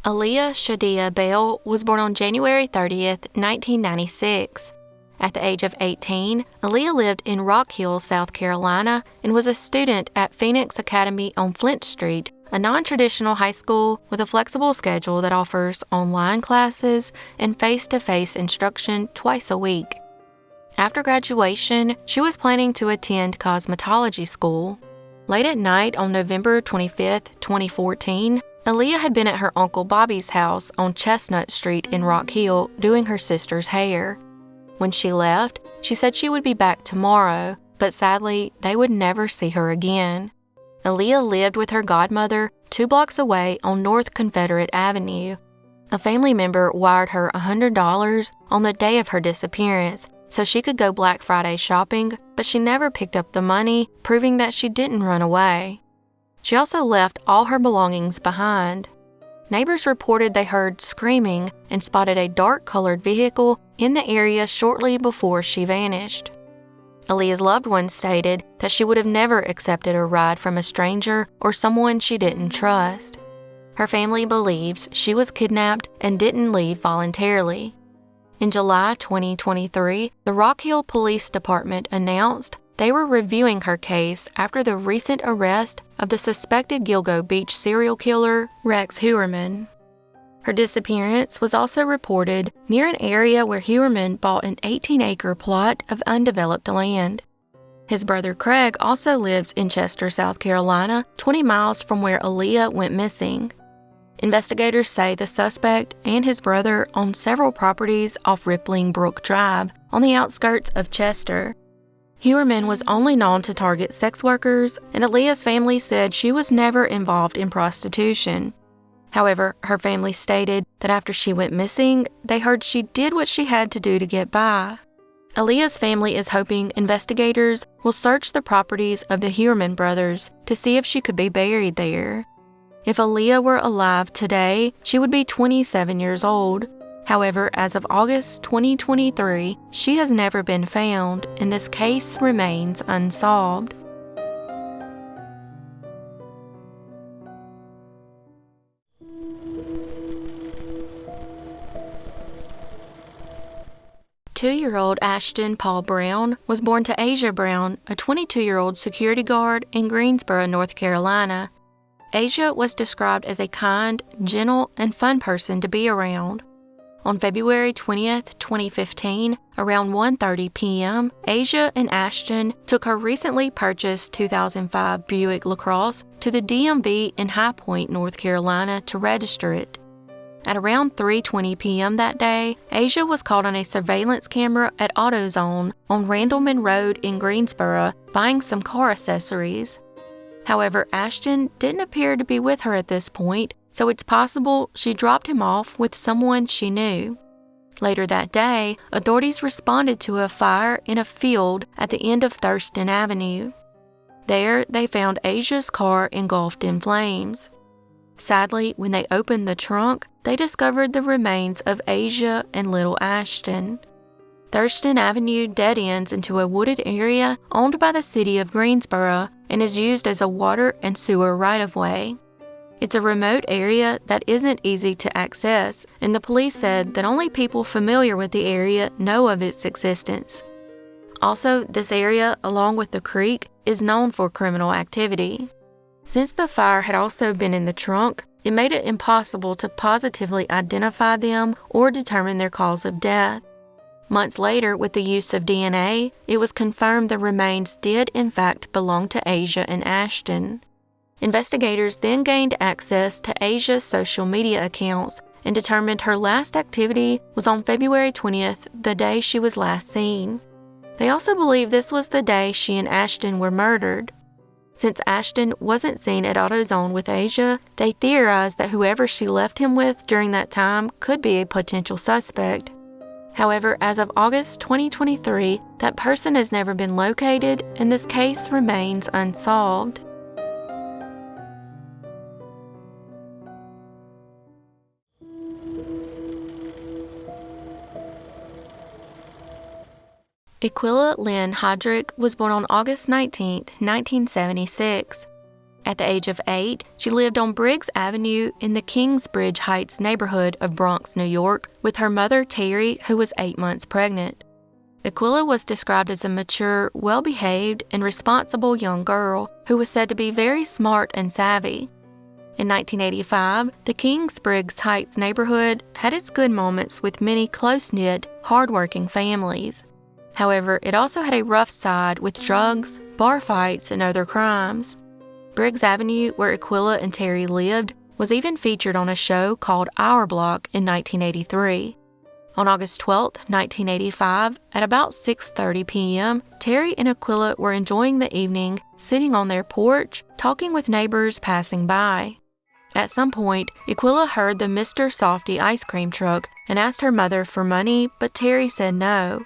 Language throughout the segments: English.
Aaliyah Shadeay Bell was born on January 30th, 1996. At the age of 18, Aaliyah lived in Rock Hill, South Carolina, and was a student at Phoenix Academy on Flint Street, a non-traditional high school with a flexible schedule that offers online classes and face-to-face instruction twice a week. After graduation, she was planning to attend cosmetology school. Late at night on November 25, 2014, Aaliyah had been at her Uncle Bobby's house on Chestnut Street in Rock Hill doing her sister's hair. When she left, she said she would be back tomorrow, but sadly, they would never see her again. Aaliyah lived with her godmother 2 blocks away on North Confederate Avenue. A family member wired her $100 on the day of her disappearance so she could go Black Friday shopping, but she never picked up the money, proving that she didn't run away. She also left all her belongings behind. Neighbors reported they heard screaming and spotted a dark-colored vehicle in the area shortly before she vanished. Aaliyah's loved ones stated that she would have never accepted a ride from a stranger or someone she didn't trust. Her family believes she was kidnapped and didn't leave voluntarily. In July 2023, the Rock Hill Police Department announced they were reviewing her case after the recent arrest of the suspected Gilgo Beach serial killer, Rex Heuermann. Her disappearance was also reported near an area where Heuermann bought an 18-acre plot of undeveloped land. His brother Craig also lives in Chester, South Carolina, 20 miles from where Aaliyah went missing. Investigators say the suspect and his brother own several properties off Rippling Brook Drive on the outskirts of Chester. Heuermann was only known to target sex workers, and Aaliyah's family said she was never involved in prostitution. However, her family stated that after she went missing, they heard she did what she had to do to get by. Aaliyah's family is hoping investigators will search the properties of the Heuermann brothers to see if she could be buried there. If Aaliyah were alive today, she would be 27 years old. However, as of August 2023, she has never been found, and this case remains unsolved. Two-year-old Ashton Paul Brown was born to Asia Brown, a 22-year-old security guard in Greensboro, North Carolina. Asia was described as a kind, gentle, and fun person to be around. On February 20th, 2015, around 1:30 p.m., Asia and Ashton took her recently purchased 2005 Buick LaCrosse to the DMV in High Point, North Carolina to register it. At around 3:20 p.m. that day, Asia was caught on a surveillance camera at AutoZone on Randleman Road in Greensboro buying some car accessories. However, Ashton didn't appear to be with her at this point, so it's possible she dropped him off with someone she knew. Later that day, authorities responded to a fire in a field at the end of Thurston Avenue. There, they found Asia's car engulfed in flames. Sadly, when they opened the trunk, they discovered the remains of Asia and little Ashton. Thurston Avenue dead ends into a wooded area owned by the city of Greensboro and is used as a water and sewer right-of-way. It's a remote area that isn't easy to access, and the police said that only people familiar with the area know of its existence. Also, this area, along with the creek, is known for criminal activity. Since the fire had also been in the trunk, it made it impossible to positively identify them or determine their cause of death. Months later, with the use of DNA, it was confirmed the remains did in fact belong to Asia and Ashton. Investigators then gained access to Asia's social media accounts and determined her last activity was on February 20th, the day she was last seen. They also believe this was the day she and Ashton were murdered. Since Ashton wasn't seen at AutoZone with Asia, they theorized that whoever she left him with during that time could be a potential suspect. However, as of August 2023, that person has never been located and this case remains unsolved. Equilla Lynn Hodrick was born on August 19, 1976. At the age of 8, she lived on Briggs Avenue in the Kingsbridge Heights neighborhood of Bronx, New York, with her mother, Terry, who was 8 months pregnant. Equilla was described as a mature, well-behaved, and responsible young girl who was said to be very smart and savvy. In 1985, the Kingsbridge Heights neighborhood had its good moments with many close-knit, hard-working families. However, it also had a rough side with drugs, bar fights, and other crimes. Briggs Avenue, where Equilla and Terry lived, was even featured on a show called Our Block in 1983. On August 12, 1985, at about 6:30 p.m., Terry and Equilla were enjoying the evening, sitting on their porch, talking with neighbors passing by. At some point, Equilla heard the Mr. Softy ice cream truck and asked her mother for money, but Terry said no.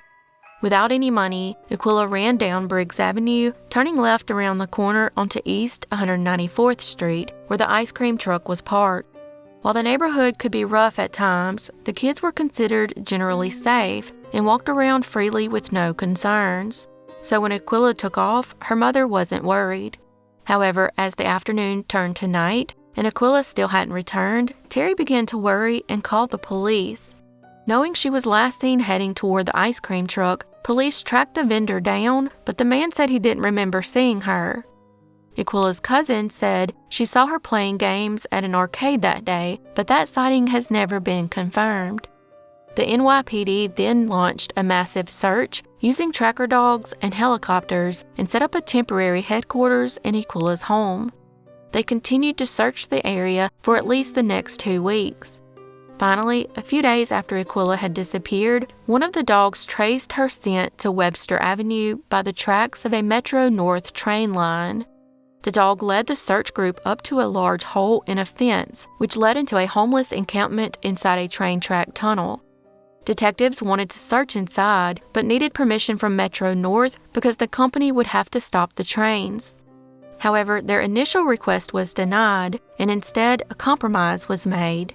Without any money, Equilla ran down Briggs Avenue, turning left around the corner onto East 194th Street, where the ice cream truck was parked. While the neighborhood could be rough at times, the kids were considered generally safe and walked around freely with no concerns. So when Equilla took off, her mother wasn't worried. However, as the afternoon turned to night and Equilla still hadn't returned, Terry began to worry and called the police. Knowing she was last seen heading toward the ice cream truck, police tracked the vendor down, but the man said he didn't remember seeing her. Equilla's cousin said she saw her playing games at an arcade that day, but that sighting has never been confirmed. The NYPD then launched a massive search using tracker dogs and helicopters and set up a temporary headquarters in Equilla's home. They continued to search the area for at least the next 2 weeks. Finally, a few days after Equilla had disappeared, one of the dogs traced her scent to Webster Avenue by the tracks of a Metro North train line. The dog led the search group up to a large hole in a fence, which led into a homeless encampment inside a train track tunnel. Detectives wanted to search inside, but needed permission from Metro North because the company would have to stop the trains. However, their initial request was denied, and instead a compromise was made.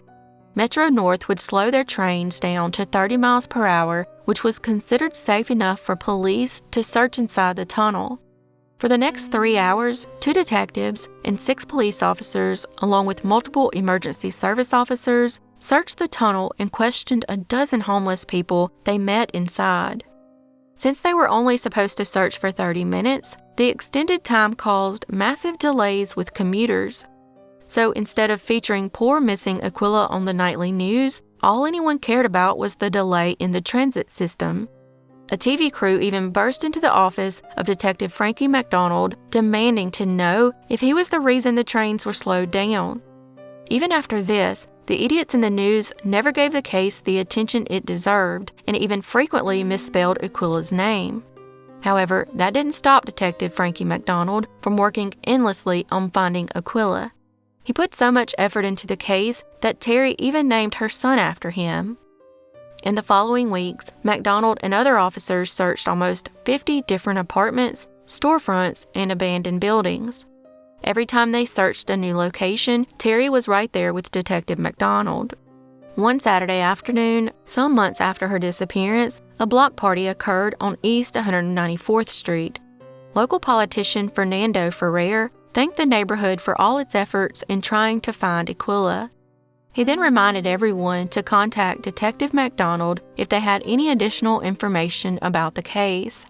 Metro North would slow their trains down to 30 miles per hour, which was considered safe enough for police to search inside the tunnel. For the next 3 hours, 2 detectives and 6 police officers, along with multiple emergency service officers, searched the tunnel and questioned a dozen homeless people they met inside. Since they were only supposed to search for 30 minutes, the extended time caused massive delays with commuters. So instead of featuring poor missing Equilla on the nightly news, all anyone cared about was the delay in the transit system. A TV crew even burst into the office of Detective Frankie MacDonald, demanding to know if he was the reason the trains were slowed down. Even after this, the idiots in the news never gave the case the attention it deserved, and even frequently misspelled Equilla's name. However, that didn't stop Detective Frankie MacDonald from working endlessly on finding Equilla. He put so much effort into the case that Terry even named her son after him. In the following weeks, MacDonald and other officers searched almost 50 different apartments, storefronts, and abandoned buildings. Every time they searched a new location, Terry was right there with Detective MacDonald. One Saturday afternoon, some months after her disappearance, a block party occurred on East 194th Street. Local politician Fernando Ferrer thanked the neighborhood for all its efforts in trying to find Equilla. He then reminded everyone to contact Detective MacDonald if they had any additional information about the case.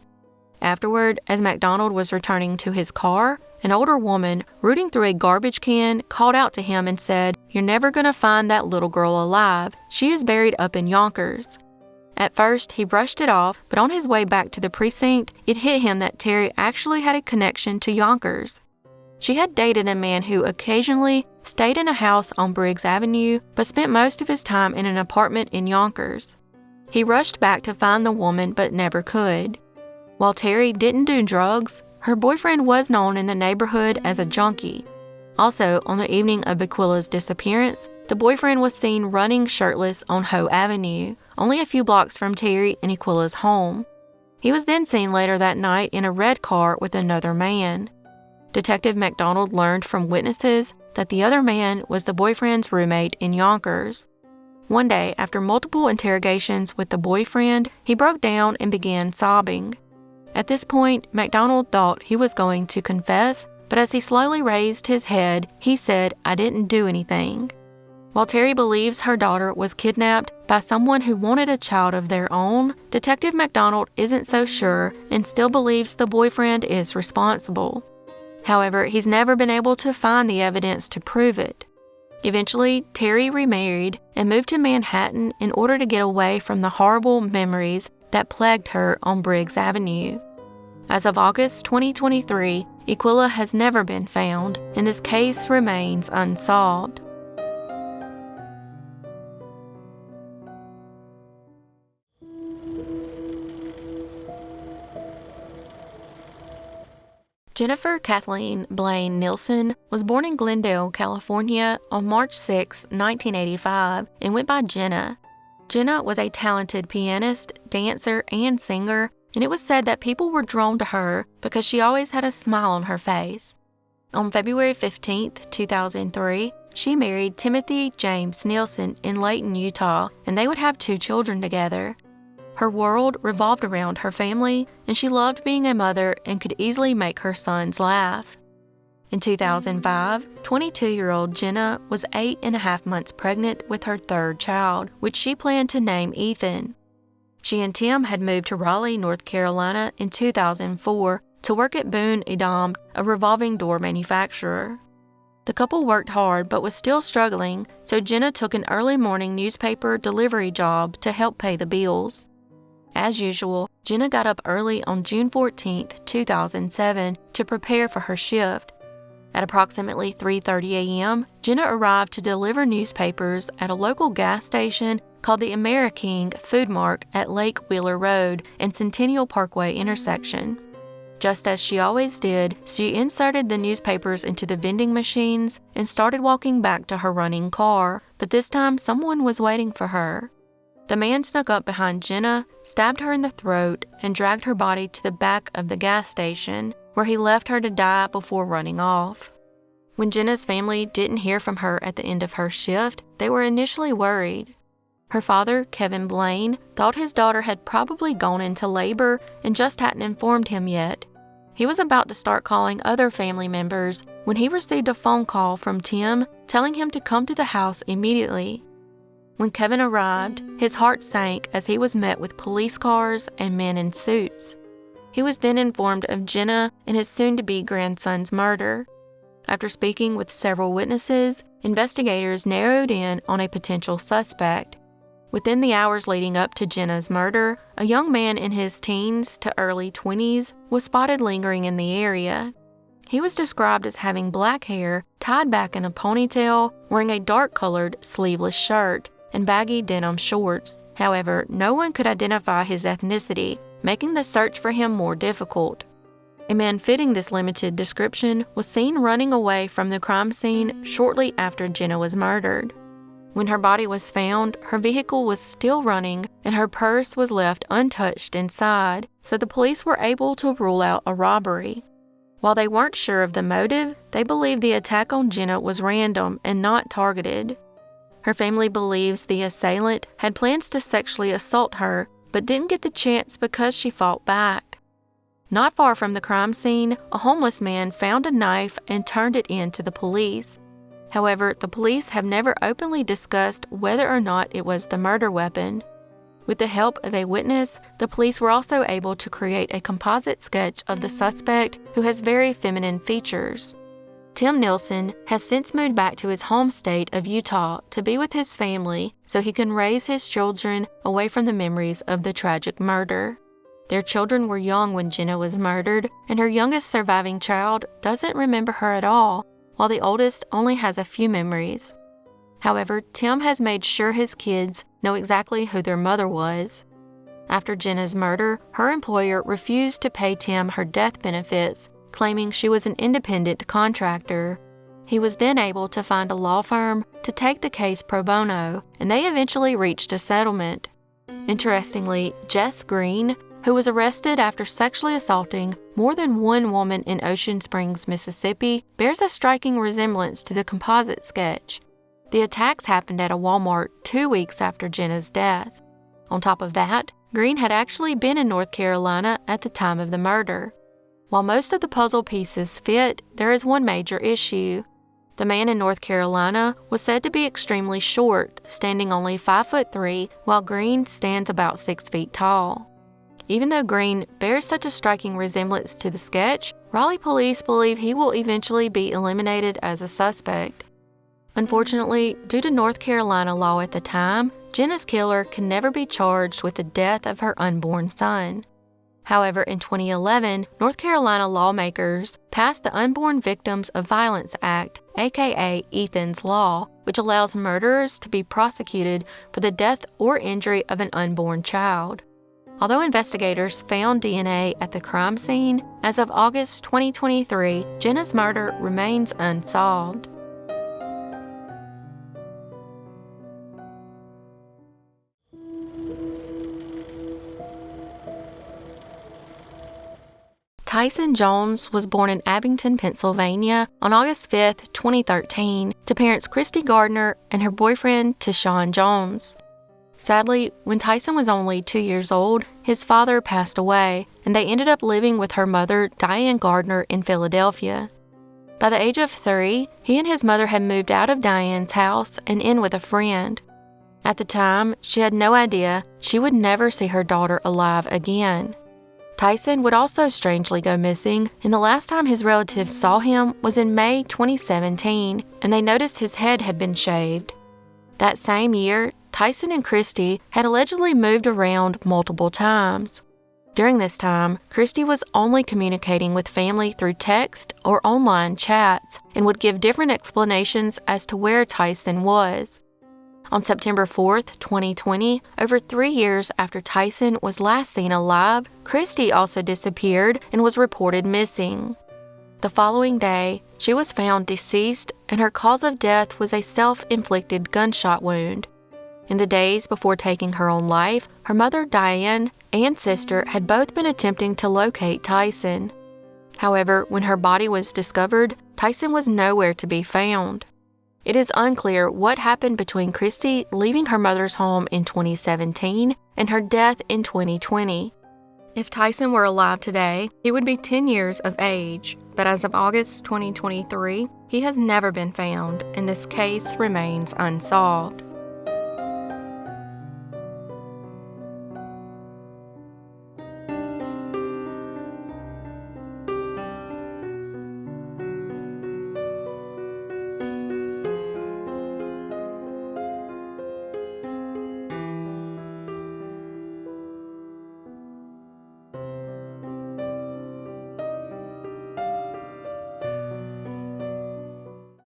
Afterward, as MacDonald was returning to his car, an older woman, rooting through a garbage can, called out to him and said, "You're never going to find that little girl alive. She is buried up in Yonkers." At first, he brushed it off, but on his way back to the precinct, it hit him that Terry actually had a connection to Yonkers. She had dated a man who occasionally stayed in a house on Briggs Avenue, but spent most of his time in an apartment in Yonkers. He rushed back to find the woman, but never could. While Terry didn't do drugs, her boyfriend was known in the neighborhood as a junkie. Also, on the evening of Equilla's disappearance, the boyfriend was seen running shirtless on Hoe Avenue, only a few blocks from Terry and Equilla's home. He was then seen later that night in a red car with another man. Detective MacDonald learned from witnesses that the other man was the boyfriend's roommate in Yonkers. One day, after multiple interrogations with the boyfriend, he broke down and began sobbing. At this point, MacDonald thought he was going to confess, but as he slowly raised his head, he said, "I didn't do anything." While Terry believes her daughter was kidnapped by someone who wanted a child of their own, Detective McDonald isn't so sure and still believes the boyfriend is responsible. However, he's never been able to find the evidence to prove it. Eventually, Terry remarried and moved to Manhattan in order to get away from the horrible memories that plagued her on Briggs Avenue. As of August 2023, Equilla has never been found, and this case remains unsolved. Jennifer Kathleen Blaine Nielsen was born in Glendale, California on March 6, 1985, and went by Jenna. Jenna was a talented pianist, dancer, and singer, and it was said that people were drawn to her because she always had a smile on her face. On February 15, 2003, she married Timothy James Nielsen in Layton, Utah, and they would have 2 children together. Her world revolved around her family, and she loved being a mother and could easily make her sons laugh. In 2005, 22-year-old Jenna was 8.5 months pregnant with her 3rd child, which she planned to name Ethan. She and Tim had moved to Raleigh, North Carolina in 2004 to work at Boone Edom, a revolving door manufacturer. The couple worked hard but was still struggling, so Jenna took an early morning newspaper delivery job to help pay the bills. As usual, Jenna got up early on June 14, 2007 to prepare for her shift. At approximately 3:30 a.m., Jenna arrived to deliver newspapers at a local gas station called the Ameriking Food Mart at Lake Wheeler Road and Centennial Parkway intersection. Just as she always did, she inserted the newspapers into the vending machines and started walking back to her running car, but this time someone was waiting for her. The man snuck up behind Jenna, stabbed her in the throat, and dragged her body to the back of the gas station, where he left her to die before running off. When Jenna's family didn't hear from her at the end of her shift, they were initially worried. Her father, Kevin Blaine, thought his daughter had probably gone into labor and just hadn't informed him yet. He was about to start calling other family members when he received a phone call from Tim telling him to come to the house immediately. When Kevin arrived, his heart sank as he was met with police cars and men in suits. He was then informed of Jenna and his soon-to-be grandson's murder. After speaking with several witnesses, investigators narrowed in on a potential suspect. Within the hours leading up to Jenna's murder, a young man in his teens to early 20s was spotted lingering in the area. He was described as having black hair tied back in a ponytail, wearing a dark-colored sleeveless shirt and baggy denim shorts. However, no one could identify his ethnicity, making the search for him more difficult. A man fitting this limited description was seen running away from the crime scene shortly after Jenna was murdered. When her body was found, her vehicle was still running and her purse was left untouched inside, so the police were able to rule out a robbery. While they weren't sure of the motive, they believed the attack on Jenna was random and not targeted. Her family believes the assailant had plans to sexually assault her, but didn't get the chance because she fought back. Not far from the crime scene, a homeless man found a knife and turned it in to the police. However, the police have never openly discussed whether or not it was the murder weapon. With the help of a witness, the police were also able to create a composite sketch of the suspect who has very feminine features. Tim Nielsen has since moved back to his home state of Utah to be with his family so he can raise his children away from the memories of the tragic murder. Their children were young when Jenna was murdered, and her youngest surviving child doesn't remember her at all, while the oldest only has a few memories. However, Tim has made sure his kids know exactly who their mother was. After Jenna's murder, her employer refused to pay Tim her death benefits, claiming she was an independent contractor. He was then able to find a law firm to take the case pro bono, and they eventually reached a settlement. Interestingly, Jess Green, who was arrested after sexually assaulting more than one woman in Ocean Springs, Mississippi, bears a striking resemblance to the composite sketch. The attacks happened at a Walmart 2 weeks after Jenna's death. On top of that, Green had actually been in North Carolina at the time of the murder. while most of the puzzle pieces fit, there is one major issue. The man in North Carolina was said to be extremely short, standing only 5'3", while Green stands about 6 feet tall. Even though Green bears such a striking resemblance to the sketch, Raleigh police believe he will eventually be eliminated as a suspect. Unfortunately, due to North Carolina law at the time, Jenna's killer can never be charged with the death of her unborn son. However, in 2011, North Carolina lawmakers passed the Unborn Victims of Violence Act, aka Ethan's Law, which allows murderers to be prosecuted for the death or injury of an unborn child. Although investigators found DNA at the crime scene, as of August 2023, Jenna's murder remains unsolved. Tyson Jones was born in Abington, Pennsylvania on August 5, 2013, to parents Christy Gardner and her boyfriend Tyshawn Jones. Sadly, when Tyson was only 2 years old, his father passed away, and they ended up living with her mother, Diane Gardner, in Philadelphia. By the age of 3, he and his mother had moved out of Diane's house and in with a friend. At the time, she had no idea she would never see her daughter alive again. Tyson would also strangely go missing, and the last time his relatives saw him was in May 2017, and they noticed his head had been shaved. That same year, Tyson and Christy had allegedly moved around multiple times. During this time, Christy was only communicating with family through text or online chats and would give different explanations as to where Tyson was. On September 4th, 2020, over 3 years after Tyson was last seen alive, Christy also disappeared and was reported missing. The following day, she was found deceased, and her cause of death was a self-inflicted gunshot wound. In the days before taking her own life, her mother Diane and sister had both been attempting to locate Tyson. However, when her body was discovered, Tyson was nowhere to be found. It is unclear what happened between Christy leaving her mother's home in 2017 and her death in 2020. If Tyson were alive today, he would be 10 years of age, but as of August 2023, he has never been found, and this case remains unsolved.